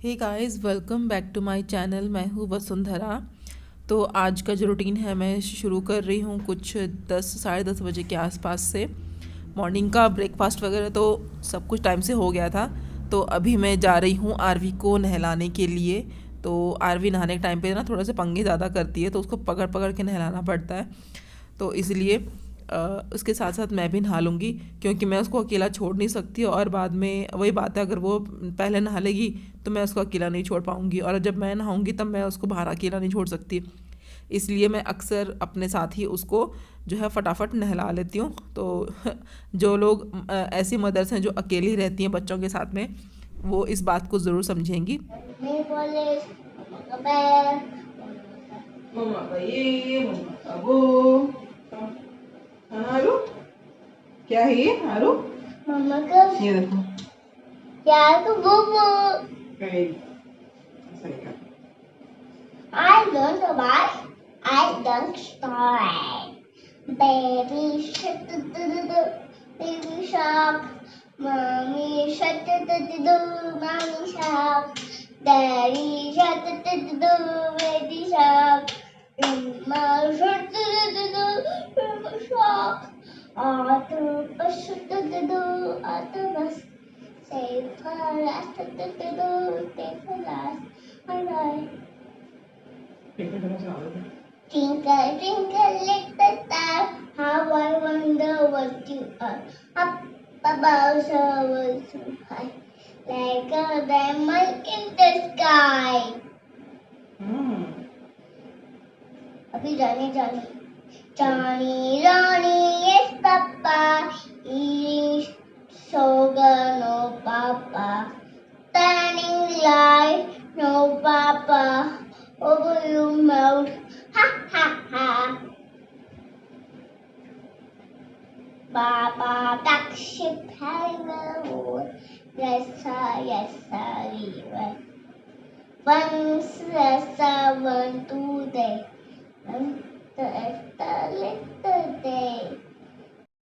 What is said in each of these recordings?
Hey guys, welcome back to my channel. मैं हूँ वसुंधरा। तो आज का जो रूटीन है मैं शुरू कर रही हूँ कुछ 10 साढ़े 10 बजे के आसपास से। मॉर्निंग का ब्रेकफास्ट वगैरह तो सब कुछ टाइम से हो गया था। तो अभी मैं जा रही हूँ आरवी को नहलाने के लिए। तो आरवी नहाने के टाइम पे ना थोड़ा सा पंगे ज़्यादा करती है, तो उसको पकड़ पकड़ के नहलाना पड़ता है। तो इसलिए उसके साथ साथ मैं भी नहा लूँगी, क्योंकि मैं उसको अकेला छोड़ नहीं सकती। और बाद में वही बात है, अगर वो पहले नहा लेगी तो मैं उसको अकेला नहीं छोड़ पाऊँगी, और जब मैं नहाऊँगी तब मैं उसको बाहर अकेला नहीं छोड़ सकती। इसलिए मैं अक्सर अपने साथ ही उसको जो है फटाफट नहला लेती हूँ। तो जो लोग ऐसी मदर्स हैं जो अकेली रहती हैं बच्चों के साथ में, वो इस बात को ज़रूर समझेंगी। मम्मा का ये, मम्मा का वो। हाँ आरू, क्या है ये आरू? मम्मा का ये देखो। यार को बुबू I don't know why I don't start. Baby shark do do do do, baby shark. Mommy shark do do do do, mommy shark. Daddy shark do do do do, baby shark. Mama shark do do do do, baby shark. Octopus do do do, octopus. Save for last do do do do, save for last. Bye. Twinkle, twinkle, little star, how I wonder what you are. Up above so high, like a diamond in the sky. अभी Johnny, yes, Papa. Eating sugar, no, Papa. Turning light, no, Papa. Over your mouth, ha ha ha. Papa, black sheep, hello. Yes, sir, we will. Once yes, I want today. And the little day.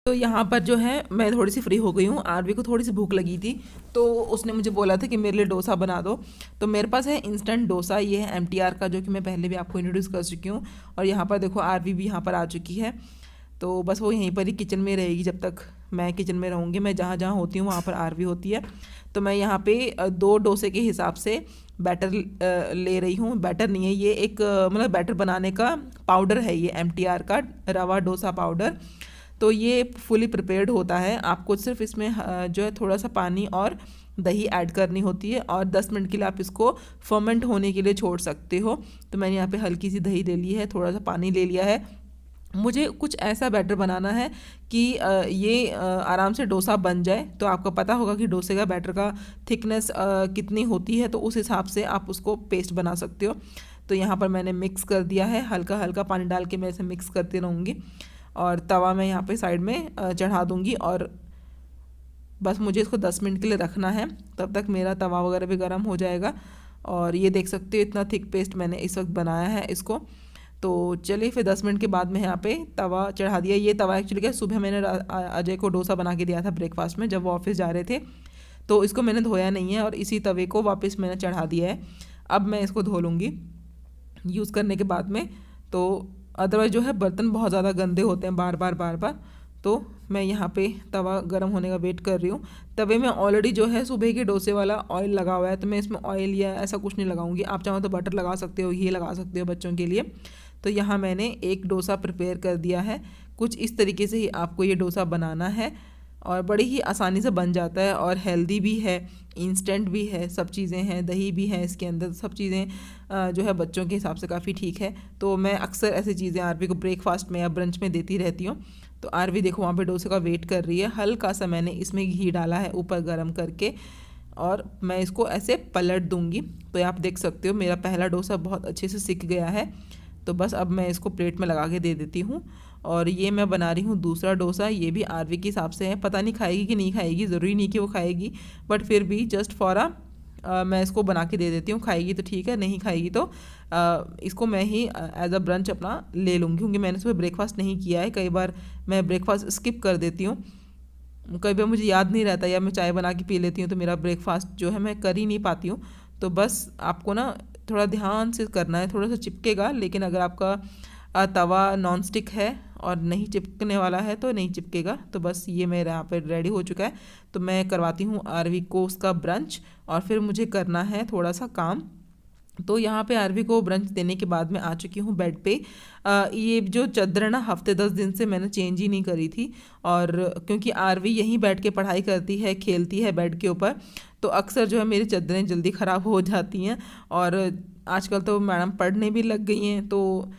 तो यहाँ पर जो है मैं थोड़ी सी free हो गई हूँ। आरवी को थोड़ी सी भूख लगी थी, तो उसने मुझे बोला था कि मेरे लिए डोसा बना दो। तो मेरे पास है इंस्टेंट डोसा, ये है MTR का, जो कि मैं पहले भी आपको इंट्रोड्यूस कर चुकी हूँ। और यहाँ पर देखो आरवी भी यहाँ पर आ चुकी है। तो बस वो यहीं पर ही किचन में रहेगी जब तक मैं किचन में रहूँगी। मैं जहाँ जहाँ होती हूँ वहाँ पर आरवी होती है। तो मैं यहाँ पे 2 डोसे के हिसाब से बैटर ले रही हूँ। बैटर नहीं है ये, एक मतलब बैटर बनाने का पाउडर है ये, MTR का रवा डोसा पाउडर। तो ये फुली प्रिपेयर्ड होता है। आपको सिर्फ इसमें जो है थोड़ा सा पानी और दही ऐड करनी होती है, और 10 मिनट के लिए आप इसको फर्मेंट होने के लिए छोड़ सकते हो। तो मैंने यहाँ पे हल्की सी दही ले ली है, थोड़ा सा पानी ले लिया है। मुझे कुछ ऐसा बैटर बनाना है कि ये आराम से डोसा बन जाए। तो आपको पता होगा कि डोसे का बैटर का थिकनेस कितनी होती है, तो उस हिसाब से आप उसको पेस्ट बना सकते हो। तो यहाँ पर मैंने मिक्स कर दिया है, हल्का हल्का पानी डाल के मैं इसे मिक्स करती रहूँगी। और तवा मैं यहाँ पे साइड में चढ़ा दूँगी, और बस मुझे इसको 10 मिनट के लिए रखना है। तब तक मेरा तवा वगैरह भी गर्म हो जाएगा। और ये देख सकते हो इतना थिक पेस्ट मैंने इस वक्त बनाया है इसको। तो चलिए फिर 10 मिनट के बाद मैं यहाँ पे तवा चढ़ा दिया। ये तवा एक्चुअली क्या, सुबह मैंने अजय को डोसा बना के दिया था ब्रेकफास्ट में, जब वो ऑफिस जा रहे थे। तो इसको मैंने धोया नहीं है, और इसी तवे को वापस मैंने चढ़ा दिया है। अब मैं इसको धो लूँगी यूज़ करने के बाद में। तो अदरवाइज़ जो है बर्तन बहुत ज़्यादा गंदे होते हैं बार बार। तो मैं यहाँ पे तवा गर्म होने का वेट कर रही हूँ। तवे में ऑलरेडी जो है सुबह के डोसे वाला ऑयल लगा हुआ है, तो मैं इसमें ऑयल या ऐसा कुछ नहीं लगाऊंगी। आप चाहो तो बटर लगा सकते हो, घी लगा सकते हो बच्चों के लिए। तो यहाँ मैंने एक डोसा प्रिपेयर कर दिया है। कुछ इस तरीके से ही आपको ये डोसा बनाना है, और बड़ी ही आसानी से बन जाता है, और हेल्दी भी है, इंस्टेंट भी है, सब चीज़ें हैं, दही भी है इसके अंदर, सब चीज़ें जो है बच्चों के हिसाब से काफ़ी ठीक है। तो मैं अक्सर ऐसी चीज़ें आरवी को ब्रेकफास्ट में या ब्रंच में देती रहती हूँ। तो आरवी देखो वहाँ पे डोसे का वेट कर रही है। हल्का सा मैंने इसमें घी डाला है ऊपर गर्म करके, और मैं इसको ऐसे पलट दूँगी। तो आप देख सकते हो मेरा पहला डोसा बहुत अच्छे से सिक गया है। तो बस अब मैं इसको प्लेट में लगा के दे देती हूँ। और ये मैं बना रही हूँ दूसरा डोसा। ये भी आरवी के हिसाब से है, पता नहीं खाएगी कि नहीं खाएगी, ज़रूरी नहीं कि वो खाएगी, बट फिर भी जस्ट फॉर मैं इसको बना के दे देती हूँ। खाएगी तो ठीक है, नहीं खाएगी तो इसको मैं ही एज अ ब्रंच अपना ले लूँगी, क्योंकि मैंने सुबह ब्रेकफास्ट नहीं किया है। कई बार मैं ब्रेकफास्ट स्किप कर देती हूँ, कई बार मुझे याद नहीं रहता, या मैं चाय बना के पी लेती हूँ, तो मेरा ब्रेकफास्ट जो है मैं कर ही नहीं पाती हूँ। तो बस आपको ना थोड़ा ध्यान से करना है, थोड़ा सा चिपकेगा, लेकिन अगर आपका तवा नॉन स्टिक है और नहीं चिपकने वाला है तो नहीं चिपकेगा। तो बस ये मेरा यहाँ पे रेडी हो चुका है। तो मैं करवाती हूँ आरवी को उसका ब्रंच, और फिर मुझे करना है थोड़ा सा काम। तो यहाँ पे आरवी को ब्रंच देने के बाद मैं आ चुकी हूँ बेड पे। ये जो चादर है ना, हफ्ते 10 दिन से मैंने चेंज ही नहीं करी थी, और क्योंकि आरवी यहीं बैठ के पढ़ाई करती है, खेलती है बेड के ऊपर, तो अक्सर जो है मेरी चादरें जल्दी ख़राब हो जाती हैं। और आजकल तो मैडम पढ़ने भी लग गई हैं, तो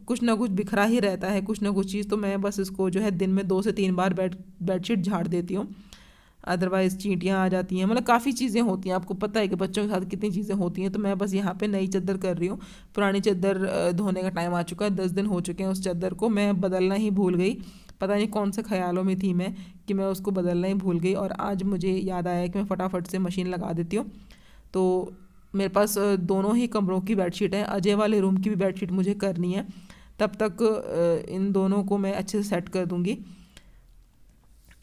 कुछ ना कुछ बिखरा ही रहता है, कुछ ना कुछ चीज़। तो मैं बस इसको जो है दिन में 2 से 3 बार बेडशीट झाड़ देती हूँ, अदरवाइज़ चींटियाँ आ जाती हैं, मतलब काफ़ी चीज़ें होती हैं। आपको पता है कि बच्चों के साथ कितनी चीज़ें होती हैं। तो मैं बस यहाँ पे नई चादर कर रही हूँ। पुरानी चादर धोने का टाइम आ चुका है, 10 दिन हो चुके हैं उस चादर को, मैं बदलना ही भूल गई। पता नहीं कौन से ख्यालों में थी मैं कि मैं उसको बदलना ही भूल गई, और आज मुझे याद आया कि मैं फटाफट से मशीन लगा देती हूँ। तो मेरे पास दोनों ही कमरों की बेडशीट है, अजय वाले रूम की भी बेडशीट मुझे करनी है। तब तक इन दोनों को मैं अच्छे से सेट कर दूँगी।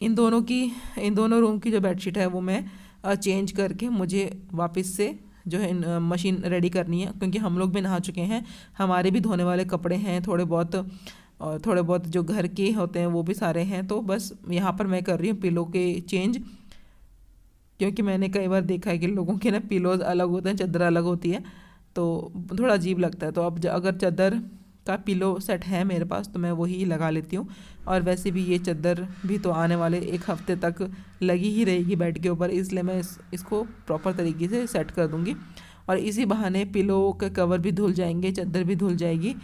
इन दोनों रूम की जो बेडशीट है वो मैं चेंज करके मुझे वापस से जो है मशीन रेडी करनी है, क्योंकि हम लोग भी नहा चुके हैं, हमारे भी धोने वाले कपड़े हैं थोड़े बहुत, और थोड़े बहुत जो घर के होते हैं वो भी सारे हैं। तो बस यहाँ पर मैं कर रही हूँ पिलो के चेंज, क्योंकि मैंने कई बार देखा है कि लोगों के ना पिलोज अलग होते हैं, चादर अलग होती है, तो थोड़ा अजीब लगता है। तो अब अगर चादर का पिलो सेट है मेरे पास तो मैं वही लगा लेती हूँ। और वैसे भी ये चादर भी तो आने वाले 1 हफ्ते तक लगी ही रहेगी बेड के ऊपर, इसलिए मैं इसको प्रॉपर तरीके से सेट कर दूँगी। और इसी बहाने पिलो के कवर भी धुल जाएंगे, चादर भी धुल जाएगी।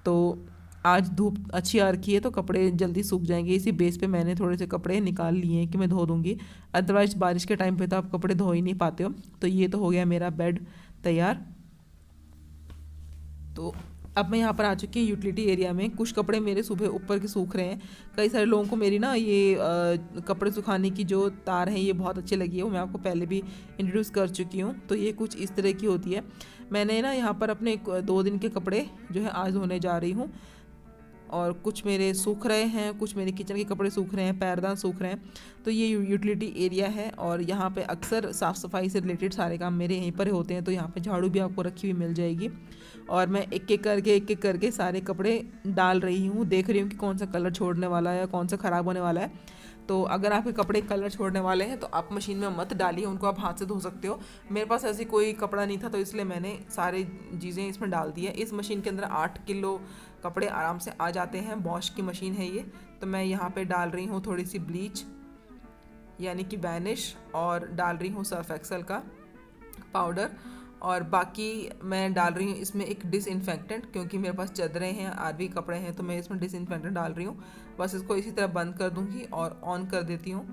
तो आज धूप अच्छी आ रखी है तो कपड़े जल्दी सूख जाएंगे। इसी बेस पे मैंने थोड़े से कपड़े निकाल लिए हैं कि मैं धो दूँगी, अदरवाइज बारिश के टाइम पे तो आप कपड़े धो ही नहीं पाते हो। तो ये तो हो गया मेरा बेड तैयार। तो अब मैं यहाँ पर आ चुकी हूँ यूटिलिटी एरिया में। कुछ कपड़े मेरे सुबह ऊपर के सूख रहे हैं। कई सारे लोगों को मेरी ना ये कपड़े सुखाने की जो तार है ये बहुत अच्छी लगी है, वो मैं आपको पहले भी इंट्रोड्यूस कर चुकी हूँ। तो ये कुछ इस तरह की होती है। मैंने ना यहाँ पर अपने 2 दिन के कपड़े जो है आज धोने जा रही हूँ, और कुछ मेरे सूख रहे हैं, कुछ मेरे किचन के कपड़े सूख रहे हैं, पैरदान सूख रहे हैं। तो ये यूटिलिटी एरिया है, और यहाँ पे अक्सर साफ़ सफाई से रिलेटेड सारे काम मेरे यहीं पर होते हैं। तो यहाँ पे झाड़ू भी आपको रखी हुई मिल जाएगी, और मैं एक एक करके सारे कपड़े डाल रही हूँ, देख रही हूँ कि कौन सा कलर छोड़ने वाला है या कौन सा ख़राब होने वाला है। तो अगर आपके कपड़े कलर छोड़ने वाले हैं तो आप मशीन में मत डालिए, उनको आप हाथ से धो सकते हो। मेरे पास ऐसी कोई कपड़ा नहीं था, तो इसलिए मैंने सारी चीज़ें इसमें डाल दी है। इस मशीन के अंदर 8 किलो कपड़े आराम से आ जाते हैं, बॉश की मशीन है ये। तो मैं यहाँ पे डाल रही हूँ थोड़ी सी ब्लीच यानी कि वैनिश, और डाल रही हूँ सर्फ एक्सेल का पाउडर, और बाकी मैं डाल रही हूँ इसमें एक डिसइंफेक्टेंट, क्योंकि मेरे पास चादरें हैं, आरवी कपड़े हैं, तो मैं इसमें डिसइंफेक्टेंट डाल रही हूँ। बस इसको इसी तरह बंद कर दूँगी और ऑन कर देती हूँ।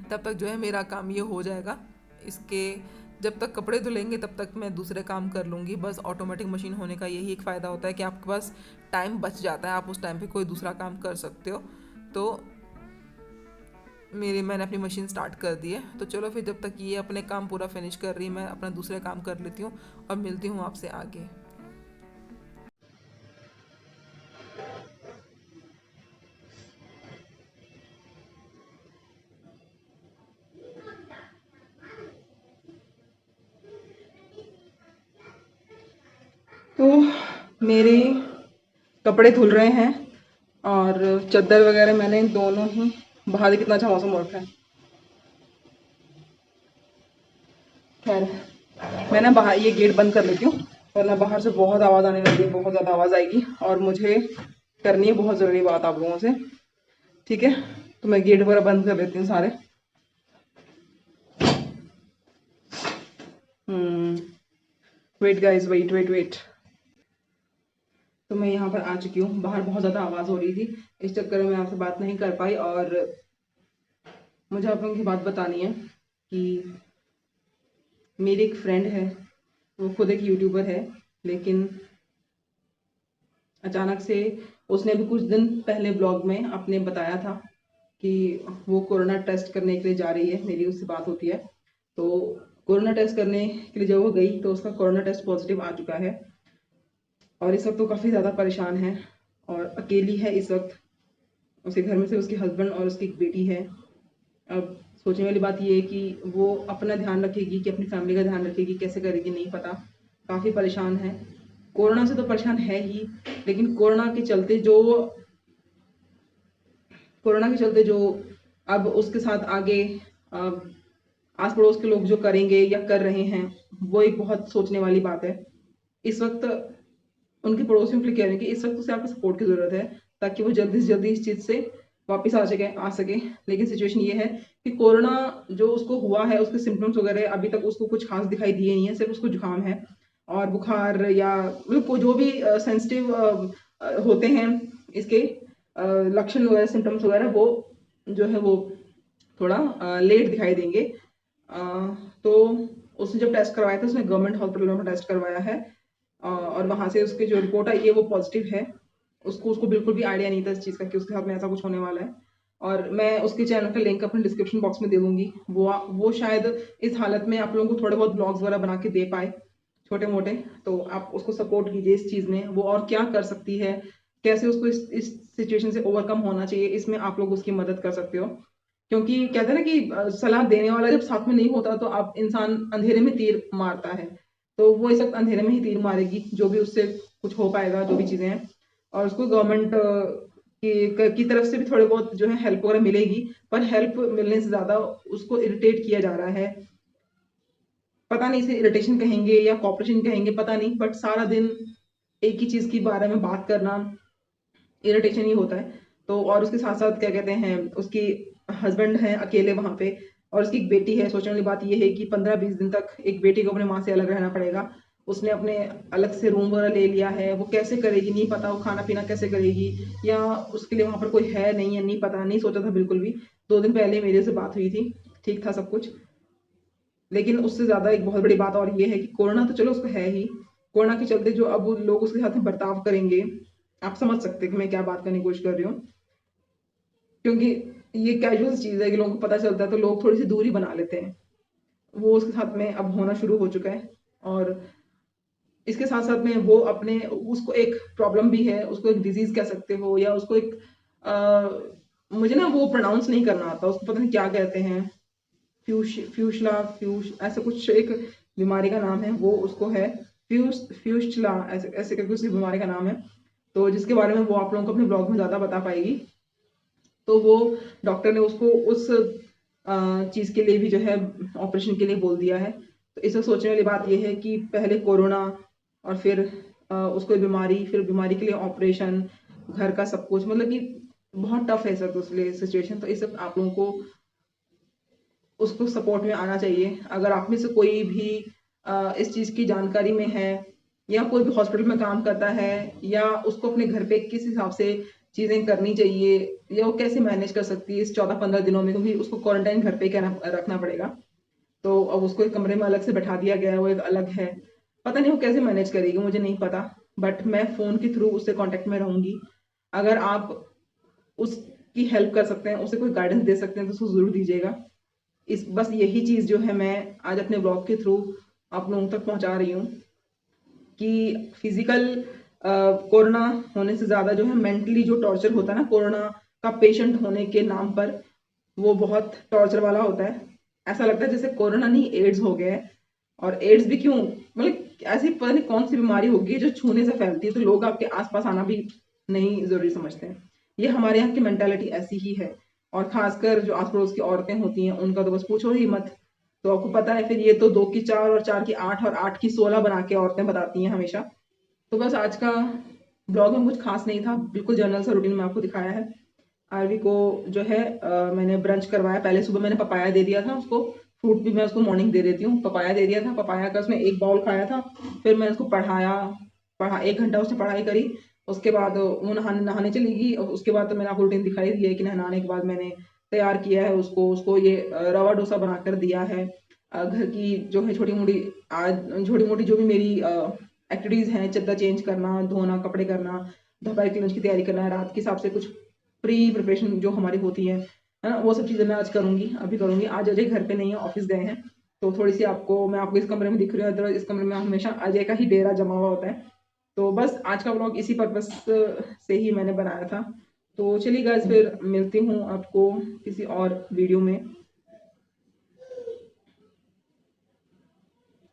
तब तक जो है मेरा काम ये हो जाएगा। इसके जब तक कपड़े धुलेंगे तब तक मैं दूसरे काम कर लूँगी। बस ऑटोमेटिक मशीन होने का यही एक फ़ायदा होता है कि आपके पास टाइम बच जाता है, आप उस टाइम पे कोई दूसरा काम कर सकते हो। तो मैंने अपनी मशीन स्टार्ट कर दी है। तो चलो फिर जब तक ये अपने काम पूरा फिनिश कर रही है मैं अपना दूसरे काम कर लेती हूँ, और मिलती हूँ आपसे आगे। तो मेरे कपड़े धुल रहे हैं, और चादर वगैरह मैंने दोनों ही, बाहर ही कितना अच्छा मौसम हो रखा है। खैर मैं ना बाहर ये गेट बंद कर लेती हूँ, वरना बाहर से बहुत आवाज़ आने लगी है, बहुत ज़्यादा आवाज़ आएगी, और मुझे करनी है बहुत ज़रूरी बात आप लोगों से। ठीक है, तो मैं गेट वगैरह बंद कर लेती हूँ सारे। Wait guys, wait wait wait. तो मैं यहाँ पर आ चुकी हूँ। बाहर बहुत ज़्यादा आवाज़ हो रही थी, इस चक्कर में मैं आपसे बात नहीं कर पाई। और मुझे आप लोगों की बात बतानी है कि मेरी एक फ्रेंड है, वो खुद एक यूट्यूबर है, लेकिन अचानक से उसने भी कुछ दिन पहले ब्लॉग में अपने बताया था कि वो कोरोना टेस्ट करने के लिए जा रही है। मेरी उससे बात होती है, तो कोरोना टेस्ट करने के लिए जब वो गई तो उसका कोरोना टेस्ट पॉजिटिव आ चुका है, और इस वक्त तो काफ़ी ज़्यादा परेशान है और अकेली है इस वक्त। उसके घर में से उसके हस्बैंड और उसकी एक बेटी है। अब सोचने वाली बात ये है कि वो अपना ध्यान रखेगी कि अपनी फैमिली का ध्यान रखेगी, कैसे करेगी नहीं पता। काफ़ी परेशान है, कोरोना से तो परेशान है ही, लेकिन कोरोना के चलते जो अब उसके साथ आगे आस पड़ोस के लोग जो करेंगे या कर रहे हैं, वो एक बहुत सोचने वाली बात है। इस वक्त उनके पड़ोसियों के लिए कह रहे हैं कि इस वक्त उसे आपको सपोर्ट की ज़रूरत है, ताकि वो जल्दी से जल्दी इस चीज़ से वापस आ सके। लेकिन सिचुएशन ये है कि कोरोना जो उसको हुआ है, उसके सिम्टम्स वगैरह अभी तक उसको कुछ खास दिखाई दिए नहीं है, सिर्फ उसको जुकाम है और बुखार या मतलब जो भी सेंसिटिव होते हैं इसके लक्षण वगैरह, सिम्टम्स वगैरह, वो जो है वो थोड़ा लेट दिखाई देंगे। तो उसने जब टेस्ट करवाया था, उसने गवर्नमेंट हॉस्पिटल में टेस्ट करवाया है और वहाँ से उसकी जो रिपोर्ट आई है वो पॉजिटिव है। उसको बिल्कुल भी आइडिया नहीं था इस चीज़ का कि उसके साथ में ऐसा कुछ होने वाला है। और मैं उसके चैनल का लिंक अपने डिस्क्रिप्शन बॉक्स में दे दूंगी। वो शायद इस हालत में आप लोगों को थोड़े बहुत ब्लॉग्स वगैरह बना के दे पाए, छोटे मोटे। तो आप उसको सपोर्ट कीजिए इस चीज़ में, वो और क्या कर सकती है, कैसे उसको इस सिचुएशन से ओवरकम होना चाहिए, इसमें आप लोग उसकी मदद कर सकते हो। क्योंकि कहते हैं ना कि सलाह देने वाला जब साथ में नहीं होता तो आप इंसान अंधेरे में तीर मारता है। तो वो इस वक्त अंधेरे में ही तीर मारेगी, जो भी उससे कुछ हो पाएगा, जो भी चीज़ें हैं। और उसको गवर्नमेंट की तरफ से भी थोड़े बहुत जो है हेल्प वगैरह मिलेगी, पर हेल्प मिलने से ज़्यादा उसको इरिटेट किया जा रहा है। पता नहीं इसे इरिटेशन कहेंगे या कॉपरेशन कहेंगे, पता नहीं, बट सारा दिन एक ही चीज़ के बारे में बात करना इरिटेशन ही होता है। तो और उसके साथ साथ क्या कहते हैं, उसकी हस्बैंड है अकेले वहां पे, और उसकी एक बेटी है। सोचने वाली बात यह है कि 15-20 दिन तक एक बेटी को अपने माँ से अलग रहना पड़ेगा। उसने अपने अलग से रूम वगैरह ले लिया है, वो कैसे करेगी नहीं पता, वो खाना पीना कैसे करेगी, या उसके लिए वहां पर कोई है नहीं है नहीं पता, नहीं सोचा था बिल्कुल भी। 2 दिन पहले मेरे से बात हुई थी, ठीक था सब कुछ। लेकिन उससे ज्यादा एक बहुत बड़ी बात और ये है कि कोरोना तो चलो उसको है ही, कोरोना के चलते जो अब लोग उसके साथ में बर्ताव करेंगे, आप समझ सकते हैं कि मैं क्या बात करने की कोशिश कर रही हूँ। क्योंकि ये कैजुअल चीज है कि लोगों को पता चलता है तो लोग थोड़ी सी दूरी बना लेते हैं। वो उसके साथ में अब होना शुरू हो चुका है। और इसके साथ साथ में वो अपने उसको एक प्रॉब्लम भी है, उसको एक डिजीज कह सकते हो, या उसको एक मुझे ना वो प्रोनाउंस नहीं करना आता, उसको पता नहीं क्या कहते हैं, फ्यूश ऐसा कुछ एक बीमारी का नाम है, वो उसको है। फ्यूशला ऐसे ऐसे करके उस बीमारी का नाम है। तो जिसके बारे में वो आप लोगों को अपने ब्लॉग में ज़्यादा बता पाएगी। तो वो डॉक्टर ने उसको उस चीज़ के लिए भी जो है ऑपरेशन के लिए बोल दिया है। तो इसे सोचने वाली बात यह है कि पहले कोरोना और फिर उसको बीमारी, फिर बीमारी के लिए ऑपरेशन, घर का सब कुछ, मतलब कि बहुत टफ है सर उसके लिए सिचुएशन। तो इस सब आप लोगों को उसको सपोर्ट में आना चाहिए। अगर आप में से कोई भी इस चीज़ की जानकारी में है, या कोई भी हॉस्पिटल में काम करता है, या उसको अपने घर पे किस हिसाब से चीज़ें करनी चाहिए, या वो कैसे मैनेज कर सकती है इस 14-15 दिनों में, क्योंकि उसको क्वारंटाइन घर पे रखना पड़ेगा। तो अब उसको एक कमरे में अलग से बैठा दिया गया है, वो एक अलग है। पता नहीं वो कैसे मैनेज करेगी, मुझे नहीं पता। बट मैं फ़ोन के थ्रू उससे कांटेक्ट में रहूंगी। अगर आप उसकी हेल्प कर सकते हैं, उसे कोई गाइडेंस दे सकते हैं, तो उसको ज़रूर दीजिएगा। बस यही चीज़ जो है मैं आज अपने ब्लॉग के थ्रू आप लोगों तक पहुंचा रही हूँ कि फिजिकल कोरोना होने से ज़्यादा जो है मेंटली जो टॉर्चर होता है ना कोरोना का पेशेंट होने के नाम पर, वो बहुत टॉर्चर वाला होता है। ऐसा लगता है जैसे कोरोना नहीं एड्स हो गया है। और एड्स भी क्यों, मतलब ऐसी पता नहीं कौन सी बीमारी होगी जो छूने से फैलती है, तो लोग आपके आसपास आना भी नहीं जरूरी समझते हैं। ये हमारे यहाँ की मेंटालिटी ऐसी ही है। और खासकर जो आस पड़ोस की औरतें होती हैं उनका तो बस पूछो ही मत। तो आपको पता है फिर ये तो 2 की 4 और 4 की 8 और 8 की 16 बना के औरतें बताती हैं हमेशा। तो बस आज का ब्लॉग में कुछ खास नहीं था, बिल्कुल जनरल सा रूटीन में आपको दिखाया है। आरवी को जो है मैंने ब्रंच करवाया। पहले सुबह मैंने पपाया दे दिया था उसको, फ्रूट भी मैं उसको मॉर्निंग दे देती हूँ। पपाया दे दिया था, पपाया का उसने 1 बाउल खाया था। फिर मैंने उसको पढ़ा 1 घंटा उसने पढ़ाई करी। उसके बाद वो नहाने नहाने चली गई। उसके बाद तो मैंने आपको रूटीन दिखाई दिया है कि नहाने के बाद मैंने तैयार किया है उसको उसको ये रवा डोसा बनाकर दिया है। घर की जो है छोटी मोटी जो भी मेरी एक्टिविटीज हैं, चद्दर चेंज करना, धोना, कपड़े करना, दोपहर की लंच की तैयारी करना, रात के हिसाब से कुछ प्री प्रिपरेशन जो हमारी होती है ना, वो सब चीज़ें मैं आज करूंगी, अभी करूंगी। आज अजय घर पे नहीं है, ऑफिस गए हैं। तो थोड़ी सी मैं आपको इस कमरे में दिख रही हूँ, अदरवाइज इस कमरे में हमेशा अजय का ही डेरा जमा हुआ होता है। तो बस आज का व्लॉग इसी पर्पस से ही मैंने बनाया था। तो चलिए गाइस, फिर मिलती हूँ आपको किसी और वीडियो में।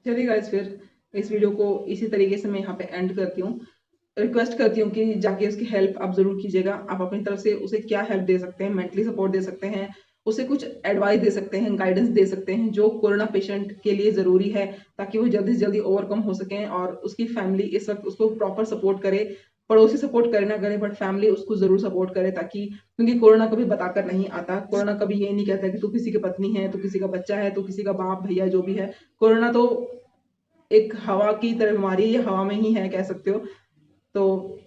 चलिए गाइस, फिर इस वीडियो को इसी तरीके से मैं यहाँ पे एंड करती हूँ। रिक्वेस्ट करती हूँ कि जाके उसकी हेल्प आप ज़रूर कीजिएगा। आप अपनी तरफ से उसे क्या हेल्प दे सकते हैं, मेंटली सपोर्ट दे सकते हैं, उसे कुछ एडवाइस दे सकते हैं, गाइडेंस दे सकते हैं, जो कोरोना पेशेंट के लिए ज़रूरी है, ताकि वो जल्दी से जल्दी ओवरकम हो सकें और उसकी फैमिली इस वक्त उसको प्रॉपर सपोर्ट करे। पड़ोसी सपोर्ट करे ना करे, बट फैमिली उसको ज़रूर सपोर्ट करे, ताकि क्योंकि कोरोना कभी बताकर नहीं आता। कोरोना कभी ये नहीं कहता कि तू किसी की पत्नी है, तू किसी का बच्चा है, तू किसी का बाप भैया जो भी है। कोरोना तो एक हवा की तरह बीमारी है, ये हवा में ही है कह सकते हो। तो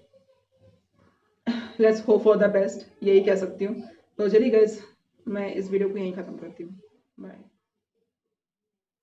let's hope for the best, यही कह सकती हूँ। तो चलिए गाइस, मैं इस वीडियो को यहीं ख़त्म करती हूँ। बाय।